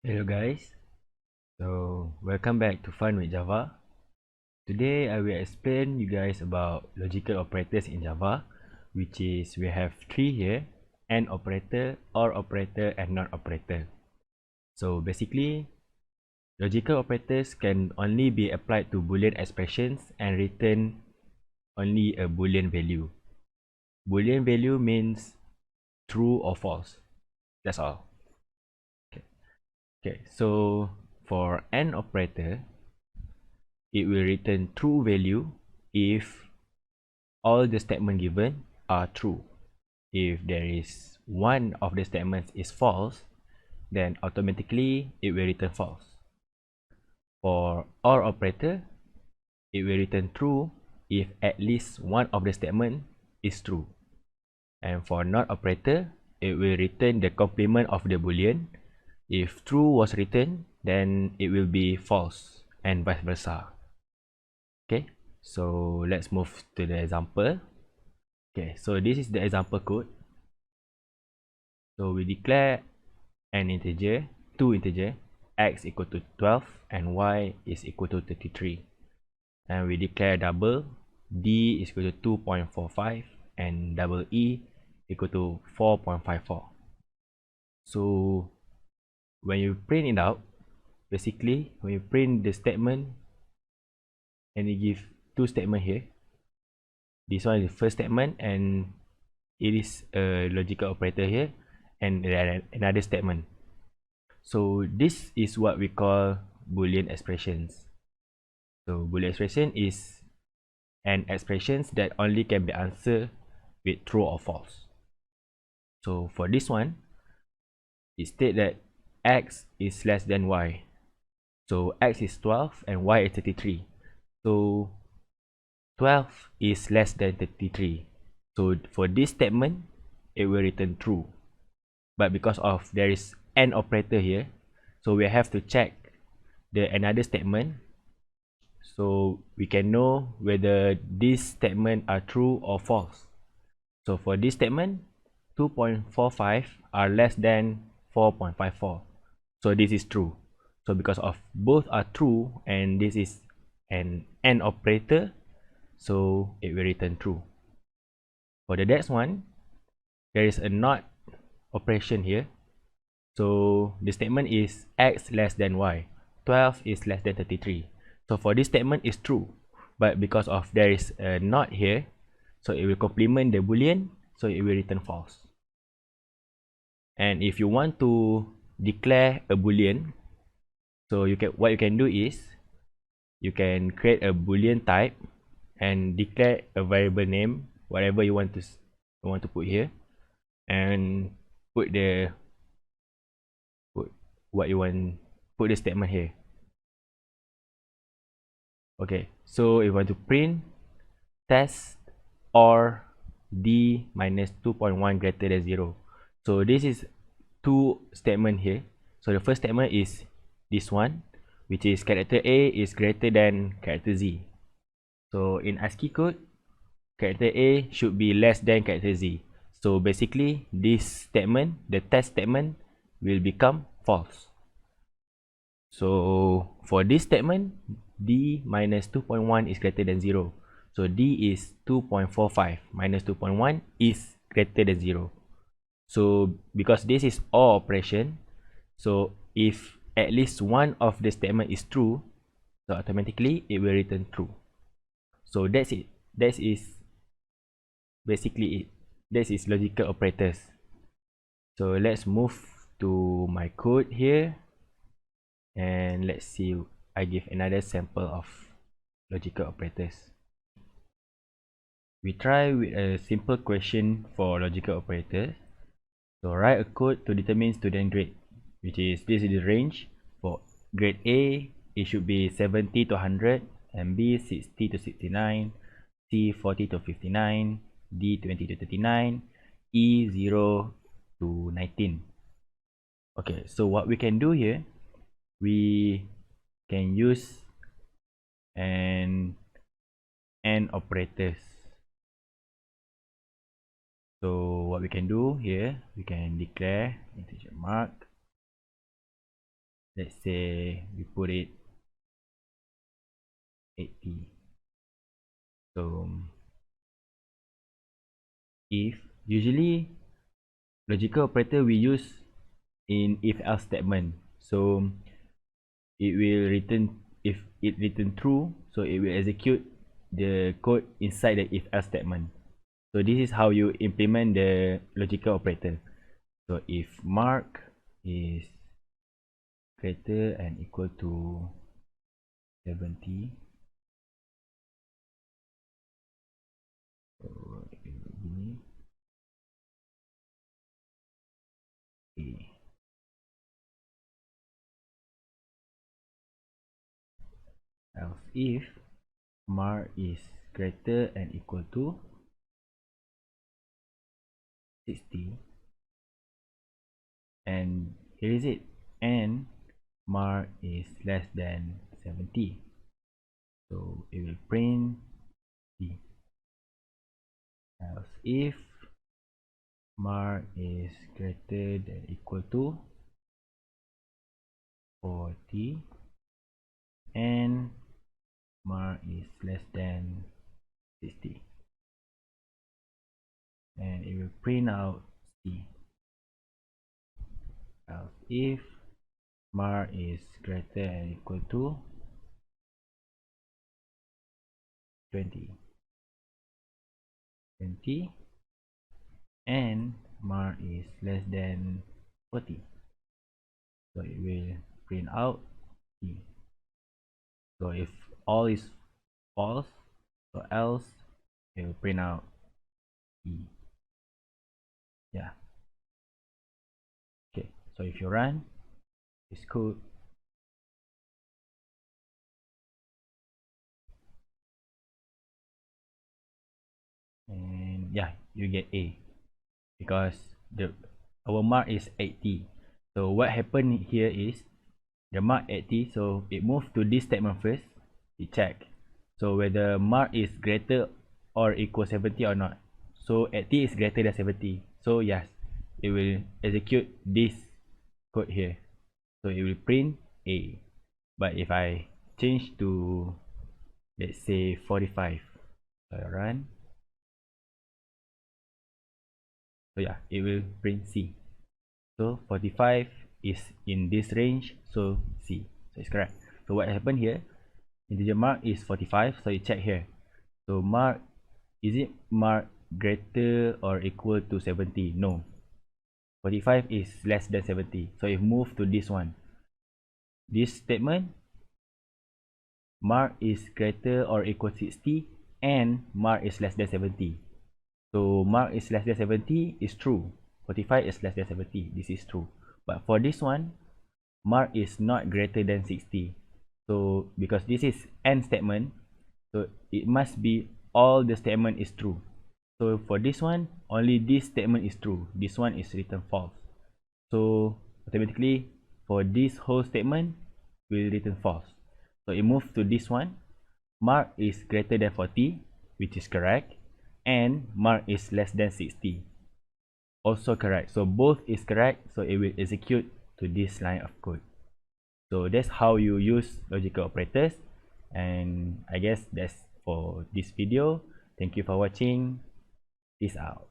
Hello guys, so welcome back to Fun with Java. Today I will explain you guys about logical operators in Java, which is we have three here: AND operator, OR operator, and NOT operator. So basically, logical operators can only be applied to Boolean expressions and return only a Boolean value. Boolean value means true or false. That's all. Okay, so for AND operator, it will return true value if all the statements given are true. If there is one of the statements is false, then automatically it will return false. For OR operator, it will return true if at least one of the statement is true. And for NOT operator, it will return the complement of the boolean. If true was written, then it will be false, and vice versa. Okay, so let's move to the example. Okay, so this is the example code. So we declare an integer, two integer, x equal to 12 and y is equal to 33. And we declare double, d is equal to 2.45 and double e equal to 4.54. So when you print it out, basically when you print the statement and you give two statements here, this one is the first statement and it is a logical operator here, and another statement. So this is what we call Boolean expressions. So Boolean expression is an expressions that only can be answered with true or false. So for this one, it states that x is less than y. So x is 12 and y is 33. So 12 is less than 33. So for this statement, it will return true. But because of there is AND operator here, so we have to check the another statement, so we can know whether these statements are true or false. So for this statement, 2.45 are less than 4.54. So this is true. So because of both are true and this is an AND operator, so it will return true. For the next one, there is a NOT operation here. So the statement is x less than y. 12 is less than 33. So for this statement is true. But because of there is a not here, so it will complement the boolean, so it will return false. And if you want to declare a boolean, so what you can do is you can create a boolean type and declare a variable name, whatever you want to put here, and put what you want, put the statement here. Okay, so if you want to print test or d minus 2.1 greater than 0. So this is two statement here. So the first statement is this one, which is character A is greater than character Z. So in ASCII code, character A should be less than character Z. So basically this statement, the test statement, will become false. So for this statement, d minus 2.1 is greater than 0. So d is 2.45 minus 2.1 is greater than 0. So because this is OR operation, so if at least one of the statement is true, so automatically it will return true. So that's it. That is basically it. That is logical operators. So let's move to my code here. And let's see, I give another sample of logical operators. We try with a simple question for logical operators. So write a code to determine student grade, which is this is the range. For grade A, it should be 70 to 100, and B 60 to 69, C 40 to 59, D 20 to 39, E 0 to 19. Okay, so what we can do here, we can use an AND operators. So what we can do here, we can declare integer mark let's say we put it 80. So if usually logical operator we use in if else statement, so it will return, if it return true, so it will execute the code inside the if else statement. So this is how you implement the logical operator. So if mark is greater and equal to 70, so it will be A. Else if mark is greater and equal to 60, and here is it, and mark is less than 70, so it will print C. Else if mark is greater than equal to 40 and mark is less than 60, and it will print out C. Else if mark is greater than equal to 20 and mark is less than 40, so it will print out C. So if all is false, so else it will print out E. Yeah. Okay, so if you run this code, and yeah, you get A because our mark is 80. So what happened here is the mark 80, so it moved to this statement first. It check so whether mark is greater or equal 70 or not. So 80 is greater than 70, so yes, it will execute this code here, so it will print A. But if I change to, let's say, 45, so I run, so yeah, it will print C. So 45 is in this range, so C, so it's correct. So what happened here, integer mark is 45, so you check here, so mark, is it mark greater or equal to 70? No, 45 is less than 70, so it move to this one, this statement, mark is greater or equal to 60 and mark is less than 70. So mark is less than 70 is true, 45 is less than 70, this is true. But for this one, mark is not greater than 60, so because this is AND statement, so it must be all the statement is true. So for this one, only this statement is true, this one is written false, so automatically for this whole statement will return false. So it moves to this one, mark is greater than 40, which is correct, and mark is less than 60, also correct. So both is correct, so it will execute to this line of code. So that's how you use logical operators, and I guess that's for this video. Thank you for watching. Peace out.